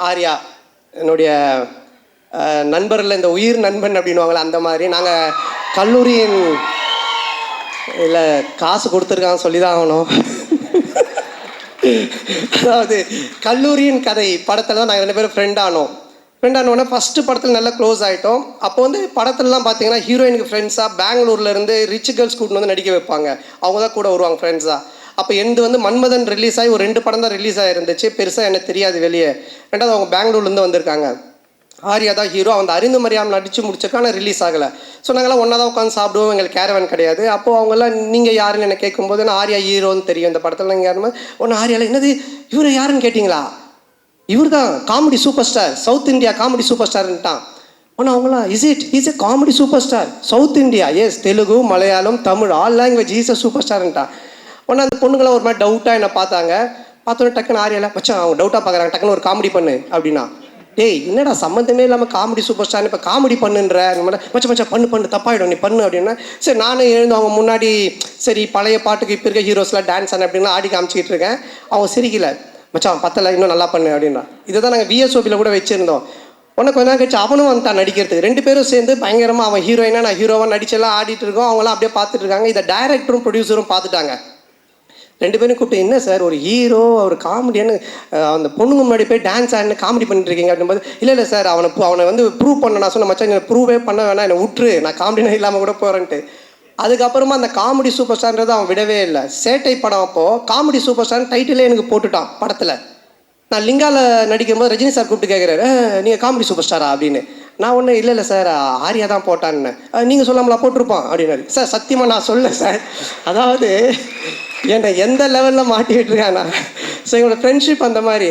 ஆர்யா என்னுடைய நண்பரில் இந்த உயிர் நண்பன் அப்படின்வாங்களே அந்த மாதிரி. நாங்கள் கல்லூரியின் இல்லை காசு கொடுத்துருக்காங்க சொல்லி தான் ஆகணும். அதாவது கல்லூரியின் கதை படத்தில் தான் நாங்கள் 2 பேரும் ஃப்ரெண்டானோடனே ஃபஸ்ட்டு படத்தில் நல்லா க்ளோஸ் ஆகிட்டோம். அப்போ வந்து படத்துலலாம் பார்த்தீங்கன்னா ஹீரோயினுக்கு ஃப்ரெண்ட்ஸாக பெங்களூர்லேருந்து ரிச் கேர்ள்ஸ் கூட்டின்னு வந்து நடிக்க வைப்பாங்க. அவங்க தான் கூட வருவாங்க ஃப்ரெண்ட்ஸாக. அப்போ எந்து வந்து மன்மதன் ரிலீஸ் ஆகி ஒரு 2 படம் தான் ரிலீஸ் ஆகிருந்துச்சு. பெருசாக எனக்கு தெரியாது வெளியே. ரெண்டாவது அவங்க பெங்களூர்லேருந்து வந்திருக்காங்க. ஆர்யா தான் ஹீரோ. அவன் அறிந்து மரியாமல் நடித்து முடிச்சிருக்கான ரிலீஸ் ஆகலை. ஸோ நாங்கள்லாம் ஒன்றா தான் உட்காந்து சாப்பிடுவோம். எங்களுக்கு கேரவன் கிடையாது. அப்போது அவங்கெல்லாம் நீங்கள் யாருன்னு என்ன கேட்கும்போது நான் ஆர்யா ஹீரோன்னு தெரியும் இந்த படத்தில். நீங்கள் யாருமே ஒன்று ஆர்யாவில் என்னது இவரை யாருன்னு கேட்டிங்களா? இவர் தான் comedy super star, south India comedy super ஸ்டார்ன்ட்டான். ஆனால் அவங்களாம் is a comedy super star south India, yes Telugu Malayalam Tamil all language is a super ஸ்டார்ன்ட்டான். ஒன்று அந்த பொண்ணுங்களாம் ஒரு மாதிரி டவுட்டாக என்ன பார்த்தாங்க. பார்த்தோன்னே டக்குன்னு ஆர்யாவில் மச்சான் அவங்க டவுட்டாக பார்க்குறாங்க, டக்குன்னு ஒரு காமெடி பண்ணு அப்படின்னா. டேய் என்னடா சம்மந்தமே இல்லாமல் காமெடி சூப்பர் ஸ்டார்னு இப்போ காமெடி பண்ணுன்ற அந்த மாதிரி மச்சா பண்ணு தப்பாயிடும் நீ பண்ணு அப்படின்னா. சரி நானும் எழுந்து அவங்க முன்னாடி சரி பழைய பாட்டுக்கு இப்போ இருக்க ஹீரோஸ்லாம் டான்ஸ் ஆன அப்படின்னா ஆடி காமிச்சிக்கிட்டு இருக்கேன். அவங்க சிரிக்கல, மச்சான் பத்தலை இன்னும் நல்லா பண்ணு அப்படின்னா. இதை தான் நாங்கள் VSOPயில் கூட வச்சுருந்தோம். உடனே கொஞ்ச நேரம் கழிச்சு அவனும் வந்துட்டான் நடிக்கிறதுக்கு. 2 பேரும் சேர்ந்து பயங்கரமாக அவன் ஹீரோயினா நான் ஹீரோவாக நடிச்செல்லாம் ஆடிட்டு இருக்கோம். அவங்களாம் அப்படியே பார்த்துட்டு இருக்காங்க. இதை டைரக்டரும் ப்ரொடியூசரும் பார்த்துட்டாங்க. 2 பேரும் கூப்பிட்டு என்ன சார் ஒரு ஹீரோ ஒரு காமெடியானு அந்த பொண்ணுங்க முன்னாடி போய் டான்ஸ் ஆடினு காமெடி பண்ணிட்டு இருக்கீங்க அப்படின்போது இல்லை சார் அவனை வந்து ப்ரூவ் பண்ண நான் சொன்ன மச்சான் ப்ரூவே பண்ண வேணாம் என்னை விட்டுரு நான் காமெடினா இல்லாமல் கூட போகிறேன்ட்டு. அதுக்கப்புறமா அந்த காமெடி சூப்பர் ஸ்டார்ன்றது அவன் விடவே இல்லை. சேட்டை படம் அப்போது காமெடி சூப்பர் ஸ்டார்னு டைட்டிலே எனக்கு போட்டுட்டான் படத்தில். நான் லிங்காவில் நடிக்கும்போது ரஜினி சார் கூப்பிட்டு கேட்குறாரு நீங்கள் காமெடி சூப்பர் ஸ்டாரா அப்படின்னு. நான் ஒன்றும் இல்லை சார் ஆர்யா தான் போட்டான்னு. நீங்கள் சொல்லாமலா போட்டிருப்பான் அப்படின்னாரு. சார் சத்தியமாக நான் சொல்ல சார், அதாவது என்னை எந்த லெவலில் மாட்டி விட்டுருக்காண்ணா. ஸோ எங்களோட ஃப்ரெண்ட்ஷிப் அந்த மாதிரி.